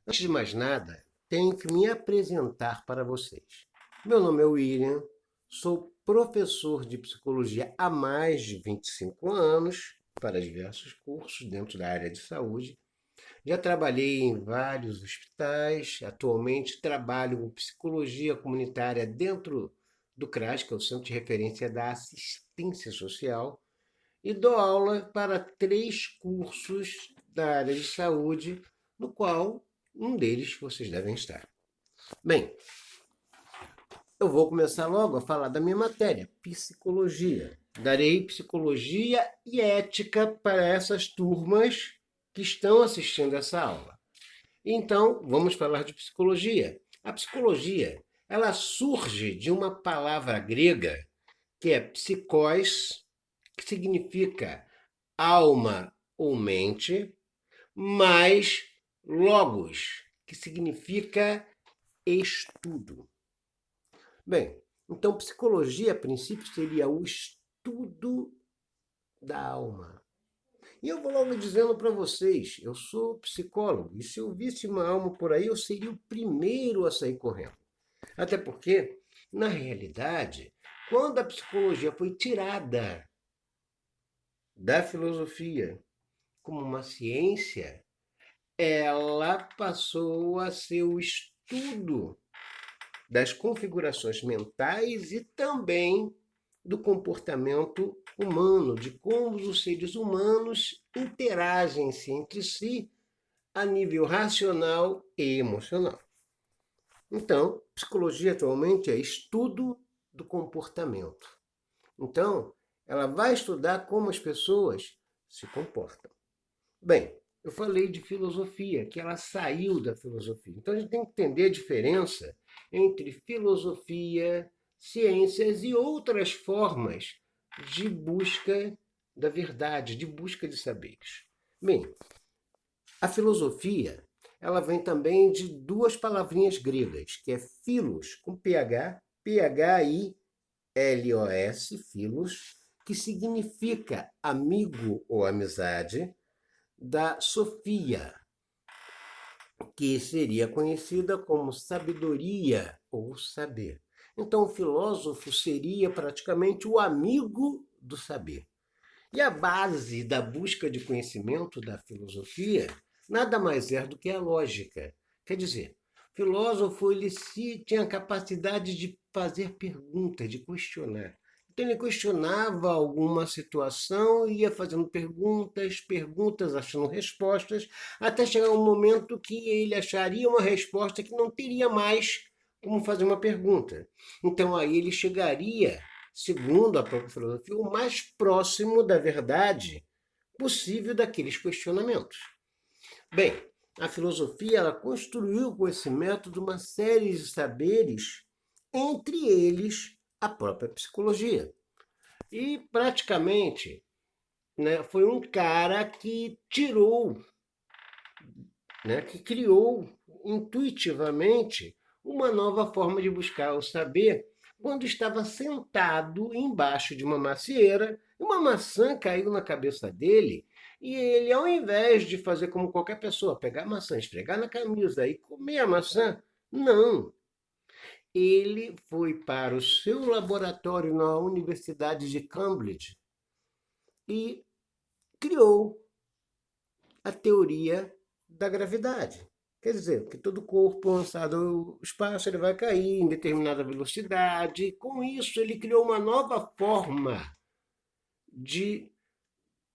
Antes de mais nada, tenho que me apresentar para vocês. Meu nome é William, sou professor de psicologia há mais de 25 anos para diversos cursos dentro da área de saúde. Já trabalhei em vários hospitais, atualmente trabalho com psicologia comunitária dentro do CRAS, que é o Centro de Referência da Assistência Social, e dou aula para 3 cursos da área de saúde, no qual um deles vocês devem estar. Bem, eu vou começar logo a falar da minha matéria, psicologia. Darei psicologia e ética para essas turmas que estão assistindo essa aula. Então, vamos falar de psicologia. A psicologia, ela surge de uma palavra grega que é psikos, que significa alma ou mente, mais logos, que significa estudo. Bem, então psicologia, a princípio, seria o estudo da alma. E eu vou logo dizendo para vocês, eu sou psicólogo, e se eu visse uma alma por aí, eu seria o primeiro a sair correndo. Até porque, na realidade, quando a psicologia foi tirada da filosofia como uma ciência, ela passou a ser o estudo das configurações mentais e também do comportamento humano, de como os seres humanos interagem-se entre si a nível racional e emocional. Então, psicologia atualmente é estudo do comportamento. Então, ela vai estudar como as pessoas se comportam. Bem, eu falei de filosofia, que ela saiu da filosofia. Então a gente tem que entender a diferença entre filosofia, ciências e outras formas de busca da verdade, de busca de saberes. Bem, a filosofia, ela vem também de 2 palavrinhas gregas, que é philos, com PH, Philos, philos, que significa amigo ou amizade, da Sofia, que seria conhecida como sabedoria ou saber. Então, o filósofo seria praticamente o amigo do saber. E a base da busca de conhecimento da filosofia nada mais é do que a lógica. Quer dizer, o filósofo ele tinha a capacidade de fazer perguntas, de questionar. Então ele questionava alguma situação, ia fazendo perguntas, perguntas, achando respostas, até chegar um momento que ele acharia uma resposta que não teria mais como fazer uma pergunta. Então aí ele chegaria, segundo a própria filosofia, o mais próximo da verdade possível daqueles questionamentos. Bem, a filosofia ela construiu com esse método uma série de saberes, entre eles a própria psicologia. E praticamente, né, foi um cara que tirou, né, que criou intuitivamente uma nova forma de buscar o saber quando estava sentado embaixo de uma macieira, uma maçã caiu na cabeça dele e ele, ao invés de fazer como qualquer pessoa, pegar a maçã, esfregar na camisa e comer a maçã, não. Ele foi para o seu laboratório na Universidade de Cambridge e criou a teoria da gravidade. Quer dizer, que todo corpo lançado ao espaço ele vai cair em determinada velocidade. Com isso, ele criou uma nova forma de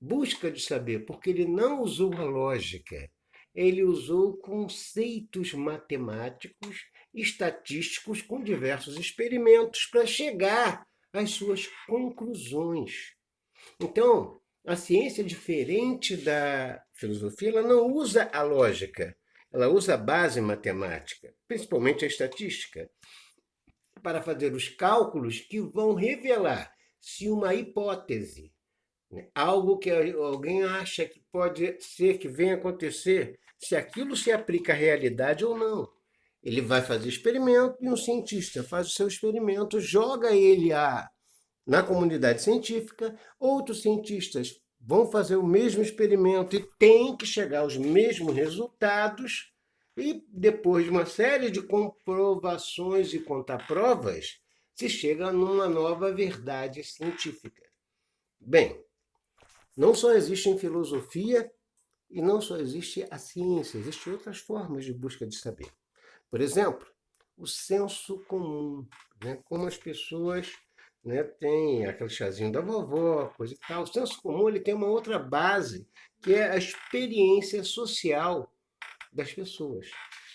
busca de saber, porque ele não usou a lógica, ele usou conceitos matemáticos, estatísticos, com diversos experimentos para chegar às suas conclusões. Então, a ciência, diferente da filosofia, ela não usa a lógica, ela usa a base matemática, principalmente a estatística, para fazer os cálculos que vão revelar se uma hipótese, né, algo que alguém acha que pode ser que venha acontecer, se aquilo se aplica à realidade ou não. Ele vai fazer experimento e um cientista faz o seu experimento, joga ele na comunidade científica, outros cientistas vão fazer o mesmo experimento e têm que chegar aos mesmos resultados, E depois de uma série de comprovações e contraprovas, se chega numa nova verdade científica. Bem, não só existe em filosofia e não só existe a ciência, existem outras formas de busca de saber. Por exemplo, o senso comum, né? Como as pessoas, né, têm aquele chazinho da vovó, coisa e tal. O senso comum ele tem uma outra base, que é a experiência social das pessoas.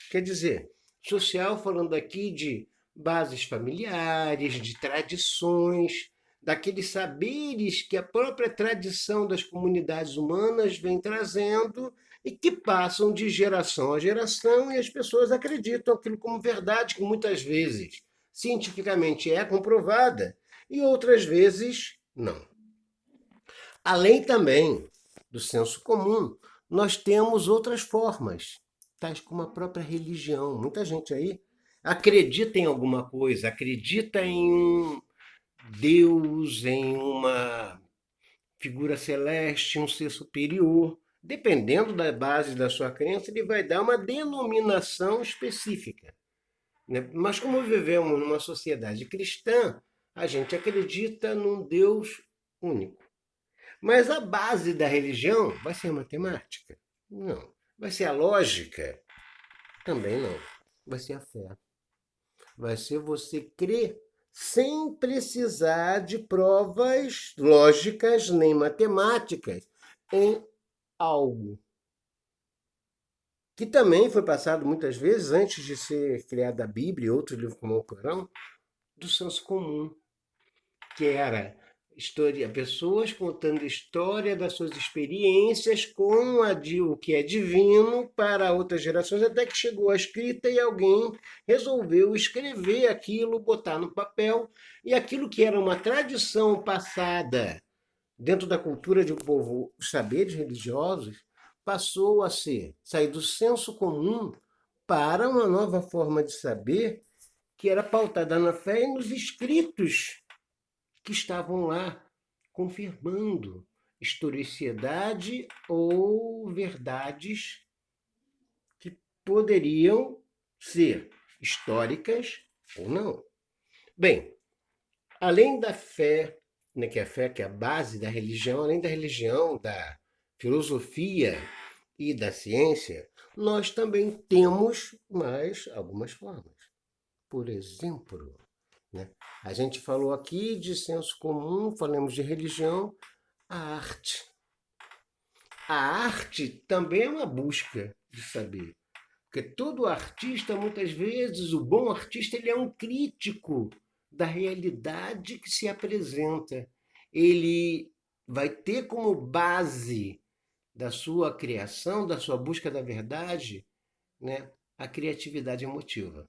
Quer dizer, social falando aqui de bases familiares, de tradições, daqueles saberes que a própria tradição das comunidades humanas vem trazendo e que passam de geração a geração e as pessoas acreditam aquilo como verdade, que muitas vezes cientificamente é comprovada e outras vezes não. Além também do senso comum, nós temos outras formas, tais como a própria religião. Muita gente aí acredita em alguma coisa, acredita em um Deus, em uma figura celeste, um ser superior. Dependendo da base da sua crença, ele vai dar uma denominação específica, né? Mas como vivemos numa sociedade cristã, a gente acredita num Deus único. Mas a base da religião vai ser a matemática? Não. Vai ser a lógica? Também não. Vai ser a fé. Vai ser você crer sem precisar de provas lógicas nem matemáticas em algo. Que também foi passado muitas vezes, antes de ser criada a Bíblia e outros livros como o Corão, do senso comum, que era história, pessoas contando história das suas experiências com o que é divino para outras gerações, até que chegou a escrita e alguém resolveu escrever aquilo, botar no papel, e aquilo que era uma tradição passada dentro da cultura de um povo, os saberes religiosos, passou a sair do senso comum para uma nova forma de saber que era pautada na fé e nos escritos que estavam lá confirmando historicidade ou verdades que poderiam ser históricas ou não. Bem, além da fé, né, que é a fé que é a base da religião, além da religião, da filosofia e da ciência, nós também temos mais algumas formas. Por exemplo, né? A gente falou aqui de senso comum, falamos de religião, a arte. A arte também é uma busca de saber. Porque todo artista, muitas vezes, o bom artista, ele é um crítico da realidade que se apresenta. Ele vai ter como base da sua criação, da sua busca da verdade, né, a criatividade emotiva.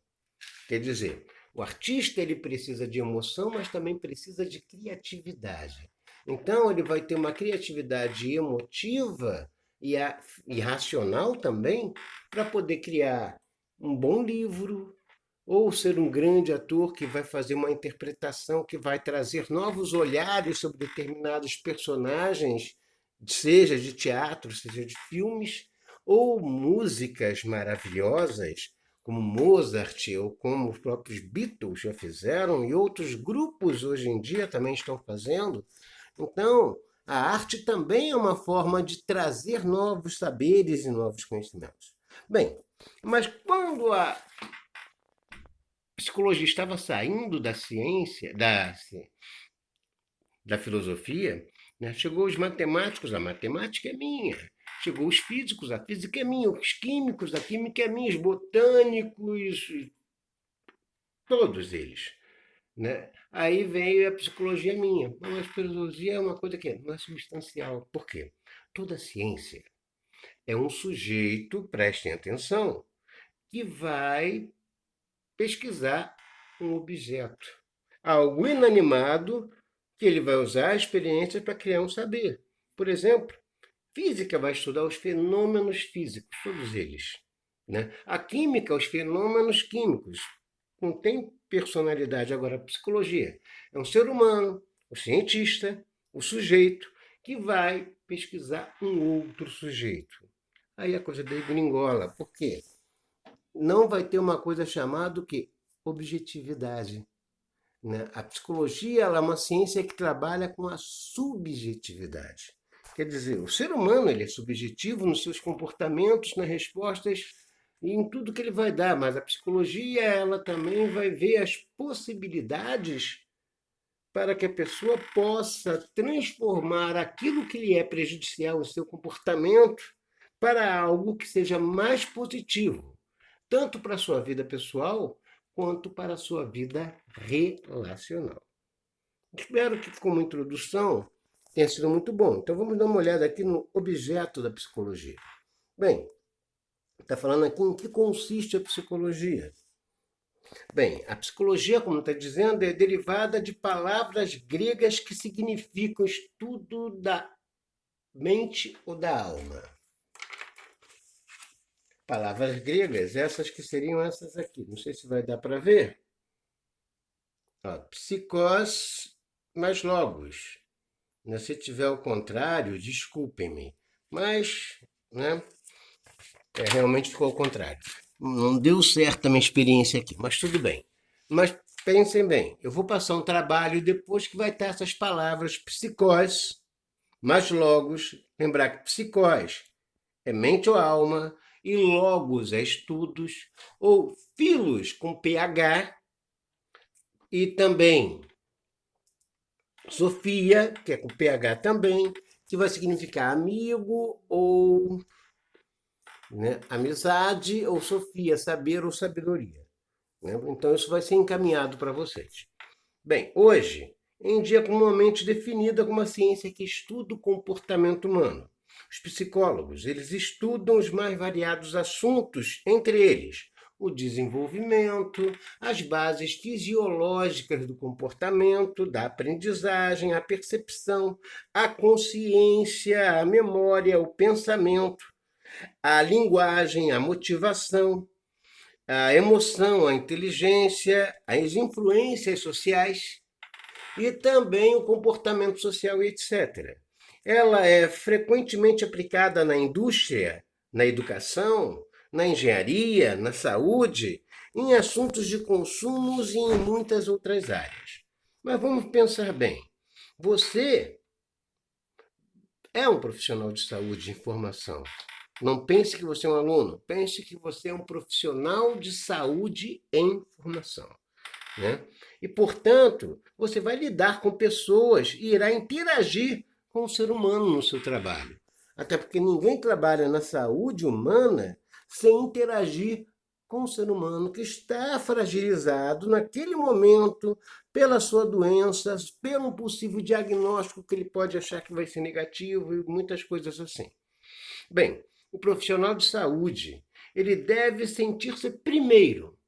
Quer dizer, o artista ele precisa de emoção, mas também precisa de criatividade. Então ele vai ter uma criatividade emotiva e racional também para poder criar um bom livro ou ser um grande ator que vai fazer uma interpretação que vai trazer novos olhares sobre determinados personagens, seja de teatro, seja de filmes, ou músicas maravilhosas como Mozart ou como os próprios Beatles já fizeram e outros grupos hoje em dia também estão fazendo. Então, a arte também é uma forma de trazer novos saberes e novos conhecimentos. Bem, mas quando a psicologia estava saindo da ciência, da filosofia, né, chegou os matemáticos, a matemática é minha. Chegou os físicos, a física é minha. Os químicos, a química é minha. Os botânicos, todos eles. Né? Aí veio a psicologia minha. Mas a psicologia é uma coisa que não é substancial. Por quê? Toda ciência é um sujeito, prestem atenção, que vai pesquisar um objeto. Algo inanimado que ele vai usar a experiência para criar um saber. Por exemplo, física vai estudar os fenômenos físicos, todos eles. Né? A química, os fenômenos químicos. Não tem personalidade. Agora, a psicologia é um ser humano, o cientista, o sujeito, que vai pesquisar um outro sujeito. Aí a coisa degringola. Por quê? não vai ter uma coisa chamada o quê? Objetividade, né? A psicologia ela é uma ciência que trabalha com a subjetividade. Quer dizer, o ser humano ele é subjetivo nos seus comportamentos, nas respostas e em tudo que ele vai dar, mas a psicologia ela também vai ver as possibilidades para que a pessoa possa transformar aquilo que lhe é prejudicial em seu comportamento para algo que seja mais positivo, tanto para a sua vida pessoal quanto para a sua vida relacional. Espero que, como introdução, tenha sido muito bom. Então vamos dar uma olhada aqui no objeto da psicologia. Bem, está falando aqui em que consiste a psicologia. Bem, a psicologia, como está dizendo, é derivada de palavras gregas que significam estudo da mente ou da alma. Palavras gregas, essas que seriam essas aqui. Não sei se vai dar para ver. Ó, psikos mais logos. Se tiver o contrário, desculpem-me. Mas, né, realmente ficou ao contrário. Não deu certo a minha experiência aqui, mas tudo bem. Mas pensem bem, eu vou passar um trabalho depois que vai ter essas palavras psikós, mais logos. Lembrar que psikós é mente ou alma, e logos é estudos, ou filos com PH, e também Sofia, que é com PH também, que vai significar amigo ou, né, amizade, ou Sofia, saber ou sabedoria. Né? Então isso vai ser encaminhado para vocês. Bem, hoje, em dia comumente definida como uma ciência que estuda o comportamento humano. Os psicólogos, eles estudam os mais variados assuntos, entre eles o desenvolvimento, as bases fisiológicas do comportamento, da aprendizagem, a percepção, a consciência, a memória, o pensamento, a linguagem, a motivação, a emoção, a inteligência, as influências sociais e também o comportamento social e etc. Ela é frequentemente aplicada na indústria, na educação, na engenharia, na saúde, em assuntos de consumos e em muitas outras áreas. Mas vamos pensar bem. Você é um profissional de saúde e informação. Não pense que você é um aluno, pense que você é um profissional de saúde em formação. Né? E, portanto, você vai lidar com pessoas e irá interagir com o ser humano no seu trabalho. Até porque ninguém trabalha na saúde humana sem interagir com o ser humano que está fragilizado naquele momento pela sua doença, pelo possível diagnóstico que ele pode achar que vai ser negativo e muitas coisas assim. Bem, o profissional de saúde, ele deve sentir-se primeiro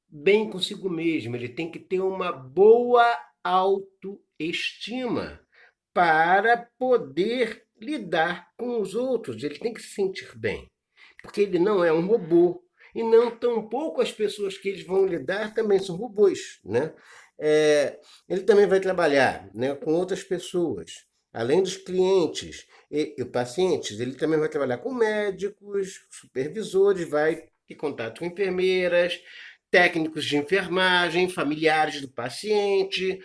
bem consigo mesmo, ele tem que ter uma boa autoestima para poder lidar com os outros. Ele tem que se sentir bem, porque ele não é um robô. E não tampouco as pessoas que eles vão lidar também são robôs, né? Ele também vai trabalhar, né, com outras pessoas, além dos clientes e pacientes. Ele também vai trabalhar com médicos, supervisores, vai ter contato com enfermeiras, técnicos de enfermagem, familiares do paciente,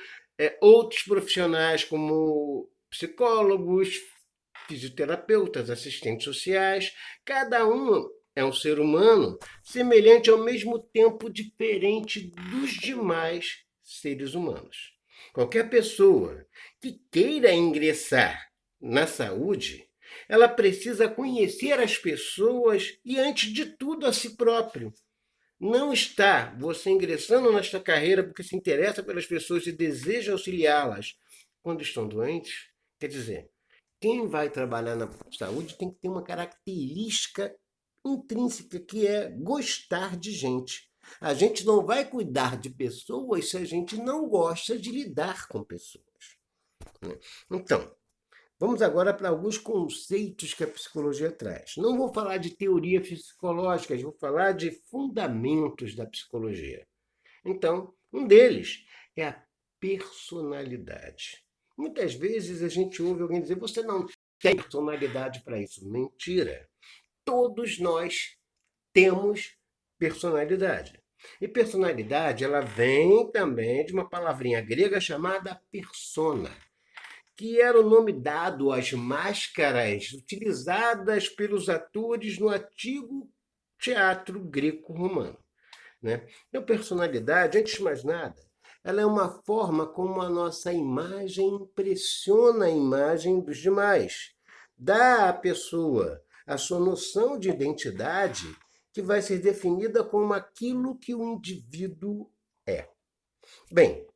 outros profissionais como psicólogos, fisioterapeutas, assistentes sociais. Cada um é um ser humano semelhante ao mesmo tempo diferente dos demais seres humanos. Qualquer pessoa que queira ingressar na saúde, ela precisa conhecer as pessoas e, antes de tudo, a si próprio. Não está você ingressando nesta carreira porque se interessa pelas pessoas e deseja auxiliá-las quando estão doentes. Quer dizer, quem vai trabalhar na saúde tem que ter uma característica intrínseca que é gostar de gente. A gente não vai cuidar de pessoas se a gente não gosta de lidar com pessoas. Então, vamos agora para alguns conceitos que a psicologia traz. Não vou falar de teoria psicológica, vou falar de fundamentos da psicologia. Então, um deles é a personalidade. Muitas vezes a gente ouve alguém dizer: você não tem personalidade para isso. Mentira. Todos nós temos personalidade. E personalidade, ela vem também de uma palavrinha grega chamada persona, que era o nome dado às máscaras utilizadas pelos atores no antigo teatro greco-romano, né? Então, personalidade, antes de mais nada, ela é uma forma como a nossa imagem impressiona a imagem dos demais. Dá à pessoa a sua noção de identidade que vai ser definida como aquilo que o indivíduo é. Bem,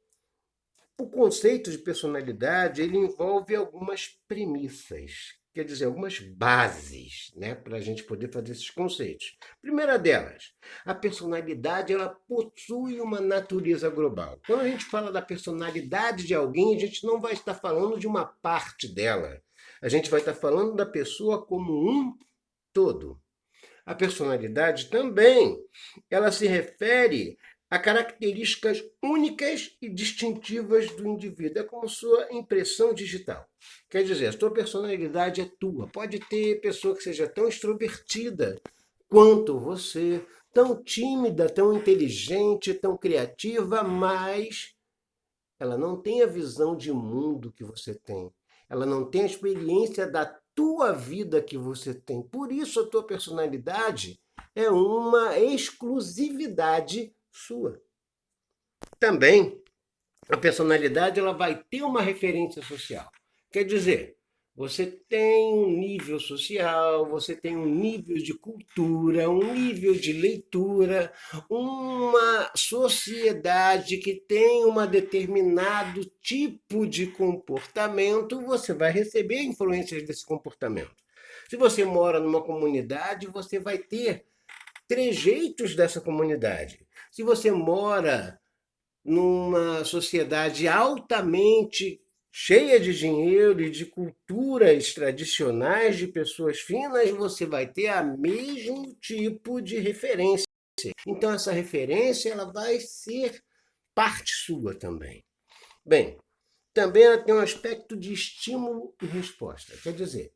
o conceito de personalidade ele envolve algumas premissas, quer dizer, algumas bases, né, para a gente poder fazer esses conceitos. Primeira delas, a personalidade ela possui uma natureza global. Quando a gente fala da personalidade de alguém, a gente não vai estar falando de uma parte dela. A gente vai estar falando da pessoa como um todo. A personalidade também, ela se refere a características únicas e distintivas do indivíduo. É como sua impressão digital. Quer dizer, a tua personalidade é tua. Pode ter pessoa que seja tão extrovertida quanto você, tão tímida, tão inteligente, tão criativa, mas ela não tem a visão de mundo que você tem. Ela não tem a experiência da tua vida que você tem. Por isso a tua personalidade é uma exclusividade sua. Também a personalidade ela vai ter uma referência social. Quer dizer, você tem um nível social, você tem um nível de cultura, um nível de leitura, uma sociedade que tem um determinado tipo de comportamento, você vai receber influências desse comportamento. Se você mora numa comunidade, você vai ter trejeitos dessa comunidade. Se você mora numa sociedade altamente cheia de dinheiro e de culturas tradicionais de pessoas finas, você vai ter o mesmo tipo de referência. Então essa referência ela vai ser parte sua também. Bem, também ela tem um aspecto de estímulo e resposta. Quer dizer,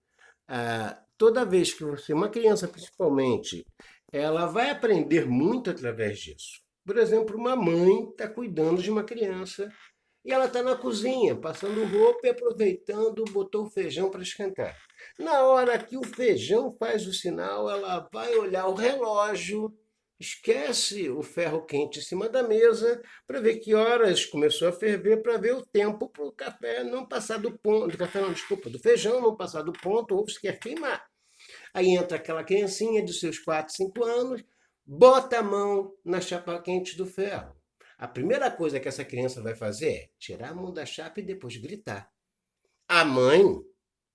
toda vez que você, uma criança principalmente, ela vai aprender muito através disso. Por exemplo, uma mãe está cuidando de uma criança e ela está na cozinha, passando roupa e aproveitando, botou o feijão para esquentar. Na hora que o feijão faz o sinal, ela vai olhar o relógio, esquece o ferro quente em cima da mesa para ver que horas começou a ferver, para ver o tempo para o café não passar do ponto, do café não, desculpa, do feijão não passar do ponto ou se quer queimar. Aí entra aquela criancinha de seus 4, 5 anos, bota a mão na chapa quente do ferro. A primeira coisa que essa criança vai fazer é tirar a mão da chapa e depois gritar. A mãe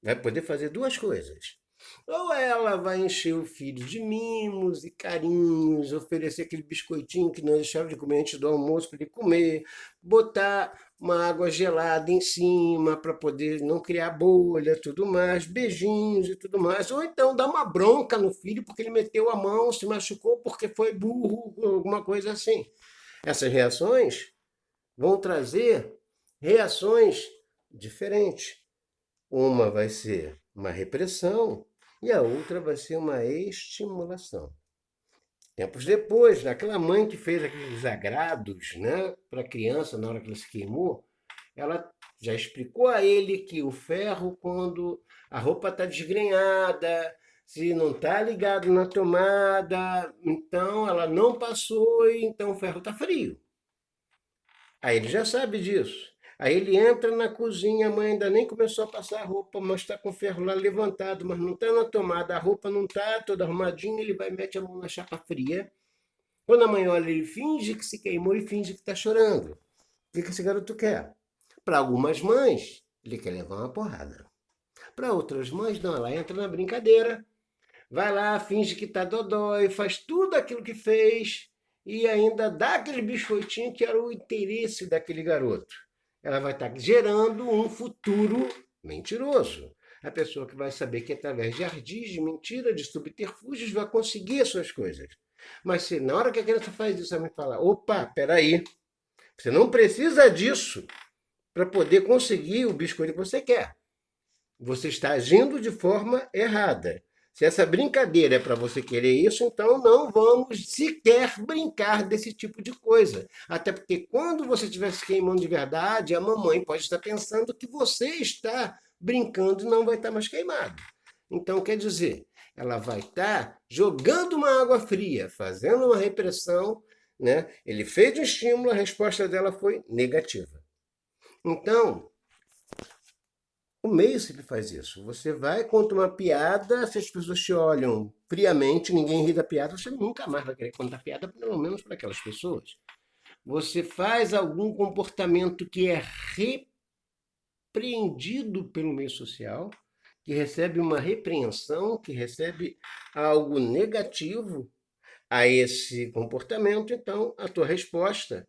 vai poder fazer duas coisas. Ou ela vai encher o filho de mimos e carinhos, oferecer aquele biscoitinho que nós deixávamos de comer antes do almoço para ele comer, botar uma água gelada em cima para poder não criar bolha, tudo mais, beijinhos e tudo mais. Ou então dar uma bronca no filho porque ele meteu a mão, se machucou porque foi burro, alguma coisa assim. Essas reações vão trazer reações diferentes. Uma vai ser uma repressão e a outra vai ser uma estimulação. Tempos depois, aquela mãe que fez aqueles agrados, né, para a criança na hora que ele se queimou, ela já explicou a ele que o ferro, quando a roupa está desgrenhada, se não está ligado na tomada, então ela não passou e então o ferro está frio. Aí ele já sabe disso. Aí ele entra na cozinha, a mãe ainda nem começou a passar a roupa, mas está com o ferro lá levantado, mas não está na tomada, a roupa não está toda arrumadinha, ele vai e mete a mão na chapa fria. Quando a mãe olha, ele finge que se queimou e finge que está chorando. O que esse garoto quer? Para algumas mães, ele quer levar uma porrada. Para outras mães, não, ela entra na brincadeira, vai lá, finge que está dodói, faz tudo aquilo que fez e ainda dá aquele biscoitinho que era o interesse daquele garoto. Ela vai estar gerando um futuro mentiroso. A pessoa que vai saber que através de ardis, de mentira, de subterfúgios, vai conseguir as suas coisas. Mas se na hora que a criança faz isso, ela me fala, opa, peraí, você não precisa disso para poder conseguir o biscoito que você quer. Você está agindo de forma errada. Se essa brincadeira é para você querer isso, então não vamos sequer brincar desse tipo de coisa. Até porque quando você estiver se queimando de verdade, a mamãe pode estar pensando que você está brincando e não vai estar mais queimado. Então, quer dizer, ela vai estar jogando uma água fria, fazendo uma repressão, né? Ele fez um estímulo, a resposta dela foi negativa. Então, o meio sempre faz isso. Você vai, conta uma piada, se as pessoas te olham friamente, ninguém ri da piada, você nunca mais vai querer contar piada, pelo menos para aquelas pessoas. Você faz algum comportamento que é repreendido pelo meio social, que recebe uma repreensão, que recebe algo negativo a esse comportamento, então a tua resposta,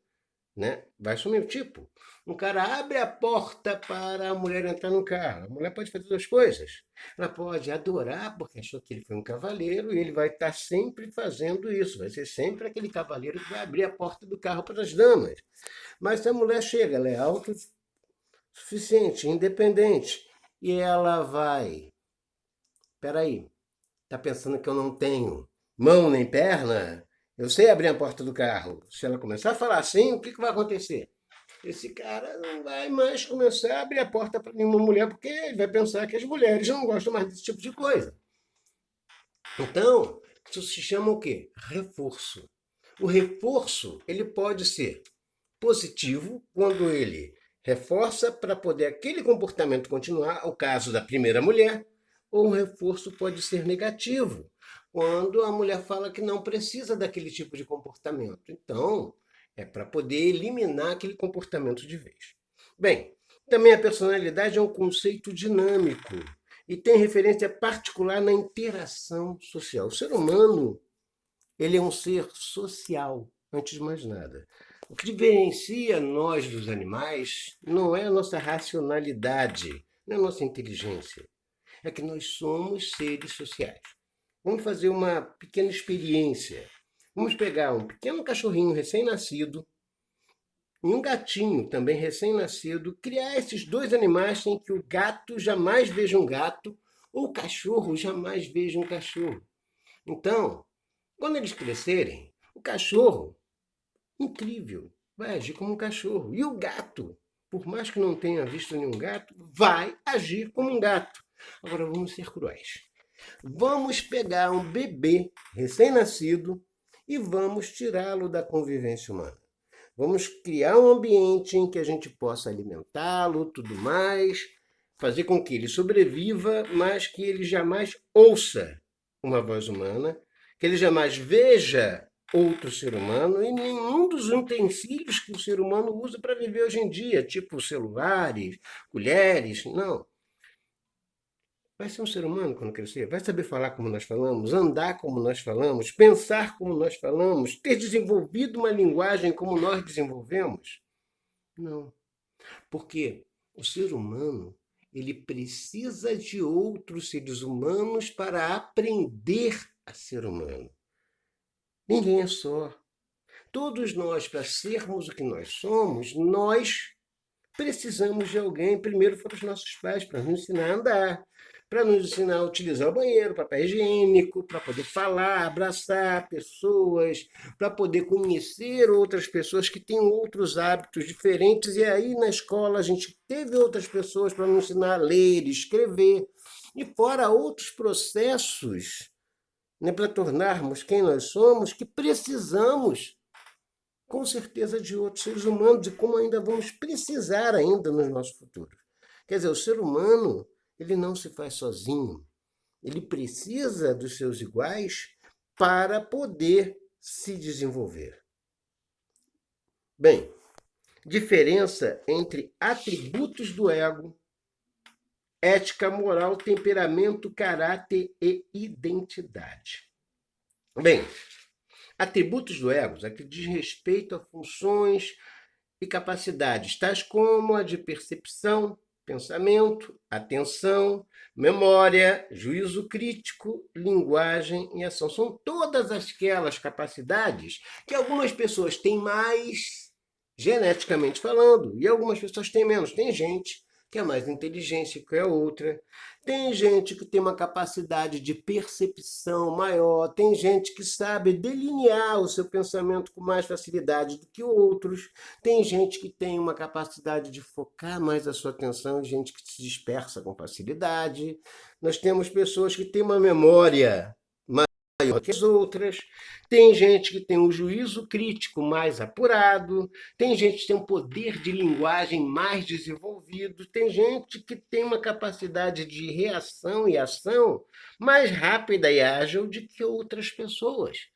né, vai sumir. Tipo, um cara abre a porta para a mulher entrar no carro. A mulher pode fazer duas coisas. Ela pode adorar porque achou que ele foi um cavaleiro e ele vai estar sempre fazendo isso. Vai ser sempre aquele cavaleiro que vai abrir a porta do carro para as damas. Mas se a mulher chega, ela é autossuficiente, independente, e ela vai... Peraí, tá pensando que eu não tenho mão nem perna? Eu sei abrir a porta do carro. Se ela começar a falar assim, o que vai acontecer? Esse cara não vai mais começar a abrir a porta para nenhuma mulher, porque ele vai pensar que as mulheres não gostam mais desse tipo de coisa. Então, isso se chama o quê? Reforço. O reforço, ele pode ser positivo quando ele reforça para poder aquele comportamento continuar, o caso da primeira mulher, ou o reforço pode ser negativo, quando a mulher fala que não precisa daquele tipo de comportamento. Então, é para poder eliminar aquele comportamento de vez. Bem, também a personalidade é um conceito dinâmico e tem referência particular na interação social. O ser humano, ele é um ser social, antes de mais nada. O que diferencia nós dos animais não é a nossa racionalidade, não é a nossa inteligência. É que nós somos seres sociais. Vamos fazer uma pequena experiência. Vamos pegar um pequeno cachorrinho recém-nascido e um gatinho também recém-nascido, criar esses dois animais sem que o gato jamais veja um gato ou o cachorro jamais veja um cachorro. Então, quando eles crescerem, o cachorro, incrível, vai agir como um cachorro. E o gato, por mais que não tenha visto nenhum gato, vai agir como um gato. Agora vamos ser cruéis. Vamos pegar um bebê recém-nascido e vamos tirá-lo da convivência humana. Vamos criar um ambiente em que a gente possa alimentá-lo, tudo mais, fazer com que ele sobreviva, mas que ele jamais ouça uma voz humana, que ele jamais veja outro ser humano e nenhum dos utensílios que o ser humano usa para viver hoje em dia, tipo celulares, colheres, não. Vai ser um ser humano quando crescer, vai saber falar como nós falamos, andar como nós falamos, pensar como nós falamos, ter desenvolvido uma linguagem como nós desenvolvemos? Não. Porque o ser humano, ele precisa de outros seres humanos para aprender a ser humano. Ninguém é só. Todos nós, para sermos o que nós somos, nós precisamos de alguém. Primeiro foram os nossos pais para nos ensinar a andar, para nos ensinar a utilizar o banheiro, papel higiênico, para poder falar, abraçar pessoas, para poder conhecer outras pessoas que têm outros hábitos diferentes. E aí na escola a gente teve outras pessoas para nos ensinar a ler, escrever, e fora outros processos, né, para tornarmos quem nós somos, que precisamos com certeza de outros seres humanos e como ainda vamos precisar ainda no nosso futuro. Quer dizer, o ser humano, ele não se faz sozinho. Ele precisa dos seus iguais para poder se desenvolver. Bem, diferença entre atributos do ego, ética, moral, temperamento, caráter e identidade. Bem, atributos do ego é que diz respeito a funções e capacidades, tais como a de percepção, pensamento, atenção, memória, juízo crítico, linguagem e ação. São todas aquelas capacidades que algumas pessoas têm mais geneticamente falando e algumas pessoas têm menos. Tem gente que é mais inteligente que a outra. Tem gente que tem uma capacidade de percepção maior, tem gente que sabe delinear o seu pensamento com mais facilidade do que outros, tem gente que tem uma capacidade de focar mais a sua atenção, gente que se dispersa com facilidade. Nós temos pessoas que têm uma memória maior que as outras, tem gente que tem um juízo crítico mais apurado, tem gente que tem um poder de linguagem mais desenvolvido, tem gente que tem uma capacidade de reação e ação mais rápida e ágil do que outras pessoas.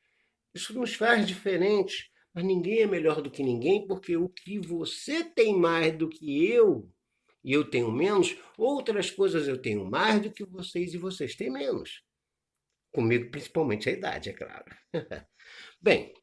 Isso nos faz diferentes, mas ninguém é melhor do que ninguém, porque o que você tem mais do que eu, e eu tenho menos, outras coisas eu tenho mais do que vocês e vocês têm menos. Comigo, principalmente a idade, é claro. Bem,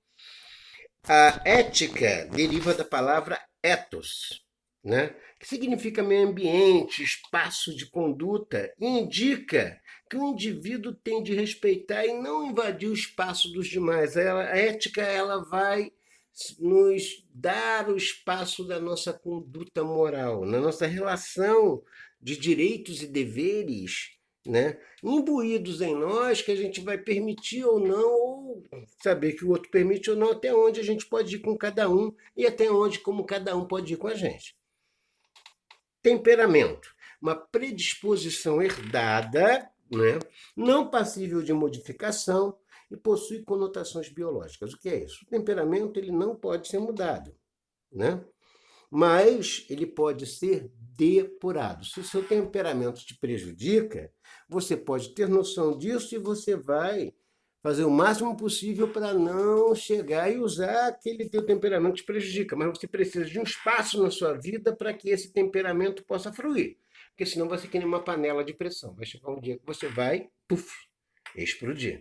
a ética deriva da palavra ethos, né? Que significa meio ambiente, espaço de conduta, e indica que o indivíduo tem de respeitar e não invadir o espaço dos demais. A ética ela vai nos dar o espaço da nossa conduta moral, na nossa relação de direitos e deveres, né, imbuídos em nós, que a gente vai permitir ou não, ou saber que o outro permite ou não, até onde a gente pode ir com cada um e até onde como cada um pode ir com a gente. Temperamento, uma predisposição herdada, né, não passível de modificação e possui conotações biológicas. O que é isso? O temperamento ele não pode ser mudado, né? Mas ele pode ser depurado. Se o seu temperamento te prejudica, você pode ter noção disso e você vai fazer o máximo possível para não chegar e usar aquele teu temperamento que te prejudica. Mas você precisa de um espaço na sua vida para que esse temperamento possa fluir. Porque senão vai ser que nem uma panela de pressão. Vai chegar um dia que você vai, puf, explodir.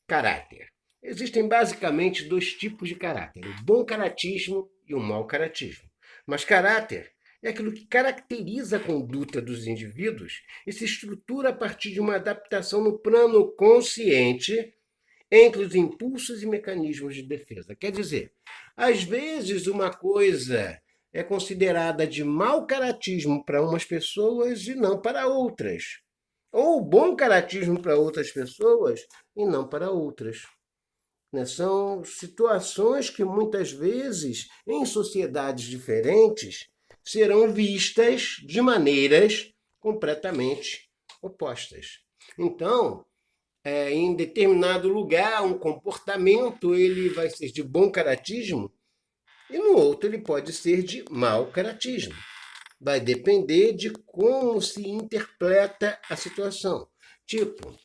Caráter. Existem basicamente dois tipos de caráter: o bom caratismo e o mau caratismo. Mas caráter é aquilo que caracteriza a conduta dos indivíduos e se estrutura a partir de uma adaptação no plano consciente entre os impulsos e mecanismos de defesa. Quer dizer, às vezes uma coisa é considerada de mau caratismo para umas pessoas e não para outras. Ou bom caratismo para outras pessoas e não para outras. Né? São situações que muitas vezes, em sociedades diferentes, serão vistas de maneiras completamente opostas. Então, em determinado lugar, um comportamento ele vai ser de bom caratismo e no outro ele pode ser de mau caratismo. Vai depender de como se interpreta a situação. Tipo,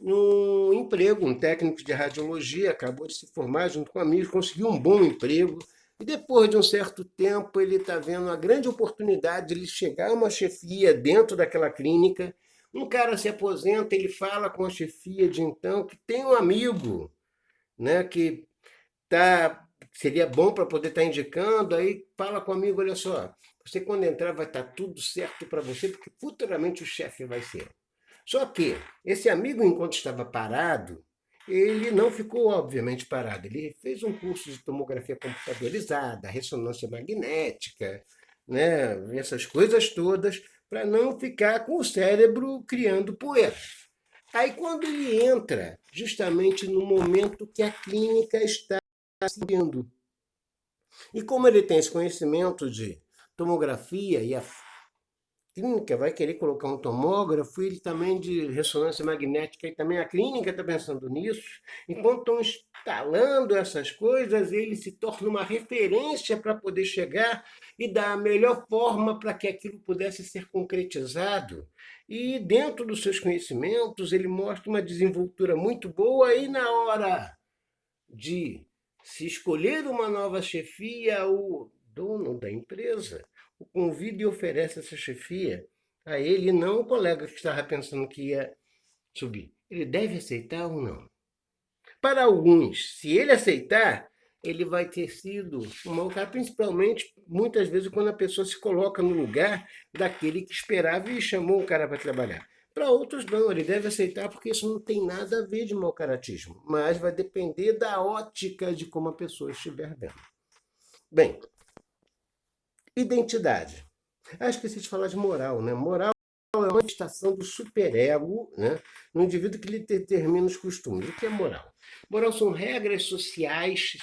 no emprego, um técnico de radiologia acabou de se formar junto com amigos, conseguiu um bom emprego, e depois de um certo tempo ele está vendo uma grande oportunidade de ele chegar a uma chefia dentro daquela clínica. Um cara se aposenta, ele fala com a chefia de então que tem um amigo, né, que seria bom para poder estar indicando, aí fala com o amigo, olha só, você quando entrar vai estar tudo certo para você, porque futuramente o chefe vai ser. Só que esse amigo, enquanto estava parado, ele não ficou, obviamente, parado. Ele fez um curso de tomografia computadorizada, ressonância magnética, né, essas coisas todas, para não ficar com o cérebro criando poeira. Aí, quando ele entra, justamente no momento que a clínica está seguindo, e como ele tem esse conhecimento de tomografia e a clínica vai querer colocar um tomógrafo, ele também de ressonância magnética, e também a clínica está pensando nisso. Enquanto estão instalando essas coisas, ele se torna uma referência para poder chegar e dar a melhor forma para que aquilo pudesse ser concretizado. E dentro dos seus conhecimentos, ele mostra uma desenvoltura muito boa e na hora de se escolher uma nova chefia, o dono da empresa o convida e oferece essa chefia a ele, não o colega que estava pensando que ia subir. Ele deve aceitar ou não? Para alguns, se ele aceitar, ele vai ter sido um mau cara, principalmente, muitas vezes, quando a pessoa se coloca no lugar daquele que esperava e chamou o cara para trabalhar. Para outros, não, ele deve aceitar porque isso não tem nada a ver de mau caratismo, mas vai depender da ótica de como a pessoa estiver vendo. Bem, identidade. Esqueci de falar de moral, né? Moral é uma manifestação do superego, né, no indivíduo que lhe determina os costumes. O que é moral? Moral são regras sociais,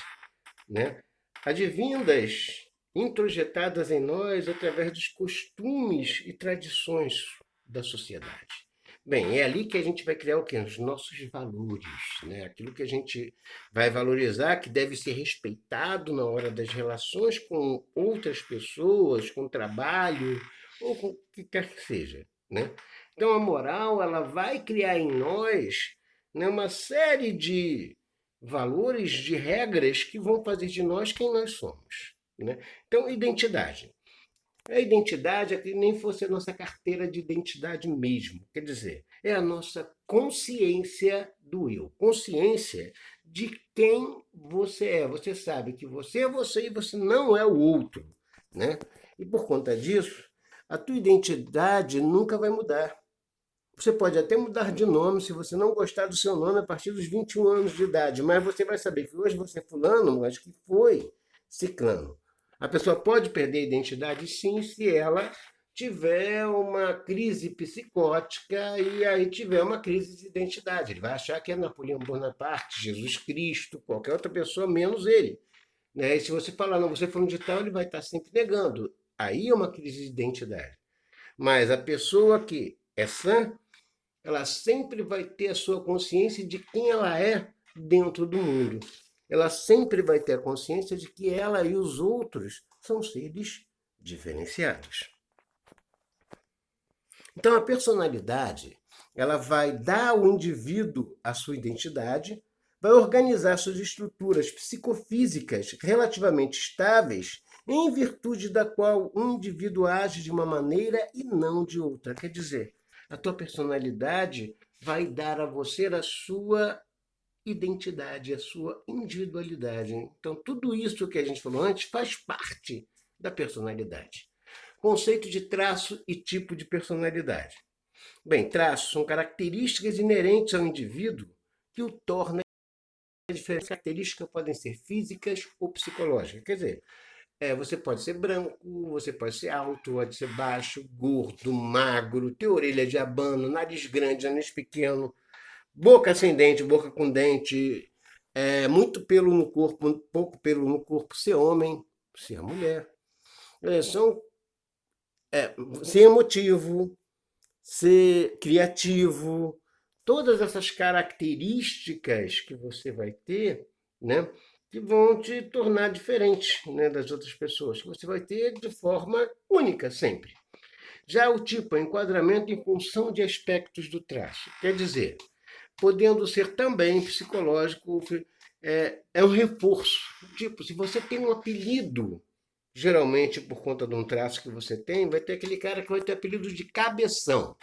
né, advindas, introjetadas em nós através dos costumes e tradições da sociedade. Bem, é ali que a gente vai criar o quê? Os nossos valores, né? Aquilo que a gente vai valorizar, que deve ser respeitado na hora das relações com outras pessoas, com o trabalho, ou com o que quer que seja, né? Então a moral, ela vai criar em nós, né, uma série de valores, de regras que vão fazer de nós quem nós somos, né? Então, identidade. A identidade é que nem fosse a nossa carteira de identidade mesmo. Quer dizer, é a nossa consciência do eu. Consciência de quem você é. Você sabe que você é você e você não é o outro, né? E por conta disso, a tua identidade nunca vai mudar. Você pode até mudar de nome se você não gostar do seu nome a partir dos 21 anos de idade, mas você vai saber que hoje você é fulano, mas que foi ciclano. A pessoa pode perder a identidade, sim, se ela tiver uma crise psicótica e aí tiver uma crise de identidade. Ele vai achar que é Napoleão Bonaparte, Jesus Cristo, qualquer outra pessoa, menos ele, né? E se você falar, não, você foi um de tal, ele vai estar sempre negando. Aí é uma crise de identidade. Mas a pessoa que é sã, ela sempre vai ter a sua consciência de quem ela é dentro do mundo. Ela sempre vai ter a consciência de que ela e os outros são seres diferenciados. Então a personalidade, ela vai dar ao indivíduo a sua identidade, vai organizar suas estruturas psicofísicas relativamente estáveis, em virtude da qual um indivíduo age de uma maneira e não de outra. Quer dizer, a tua personalidade vai dar a você a sua identidade, a sua individualidade. Então, tudo isso que a gente falou antes faz parte da personalidade. Conceito de traço e tipo de personalidade. Bem, traços são características inerentes ao indivíduo que o torna diferente. Características podem ser físicas ou psicológicas. Quer dizer, você pode ser branco, você pode ser alto, pode ser baixo, gordo, magro, ter orelha de abano, nariz grande, nariz pequeno, boca sem dente, boca com dente, muito pelo no corpo, pouco pelo no corpo, ser homem, ser mulher. São ser emotivo, ser criativo, todas essas características que você vai ter, né, que vão te tornar diferente, né, das outras pessoas, que você vai ter de forma única sempre. Já o tipo é enquadramento em função de aspectos do traço, quer dizer, podendo ser também psicológico, é um reforço. Tipo, se você tem um apelido, geralmente por conta de um traço que você tem, vai ter aquele cara que vai ter apelido de cabeção.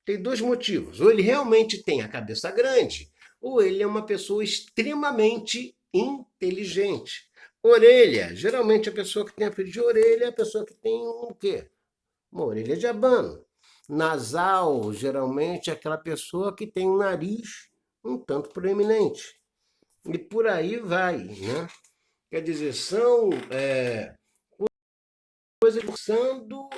Tem dois motivos. Ou ele realmente tem a cabeça grande, ou ele é uma pessoa extremamente inteligente. Orelha. Geralmente a pessoa que tem apelido de orelha é a pessoa que tem um quê? Uma orelha de abano. Nasal, geralmente, é aquela pessoa que tem um nariz um tanto proeminente. E por aí vai, né? Quer dizer, são coisas forçando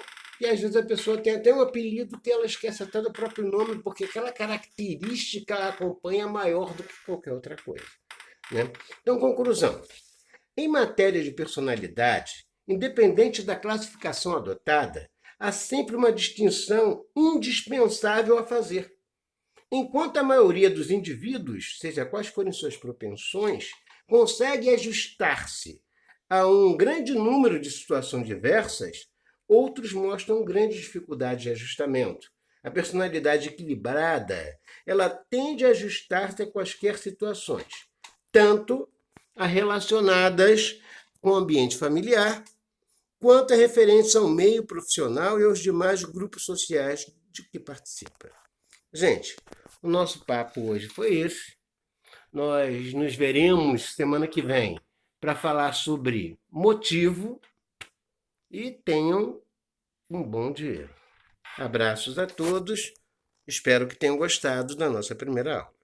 e às vezes a pessoa tem até um apelido que ela esquece até do próprio nome, porque aquela característica a acompanha maior do que qualquer outra coisa, né? Então, conclusão. Em matéria de personalidade, independente da classificação adotada, há sempre uma distinção indispensável a fazer. Enquanto a maioria dos indivíduos, seja quais forem suas propensões, consegue ajustar-se a um grande número de situações diversas, outros mostram grande dificuldade de ajustamento. A personalidade equilibrada, ela tende a ajustar-se a quaisquer situações, tanto a relacionadas com o ambiente familiar, quanto a referentes ao meio profissional e aos demais grupos sociais de que participa. Gente, o nosso papo hoje foi esse. Nós nos veremos semana que vem para falar sobre motivo e tenham um bom dia. Abraços a todos. Espero que tenham gostado da nossa primeira aula.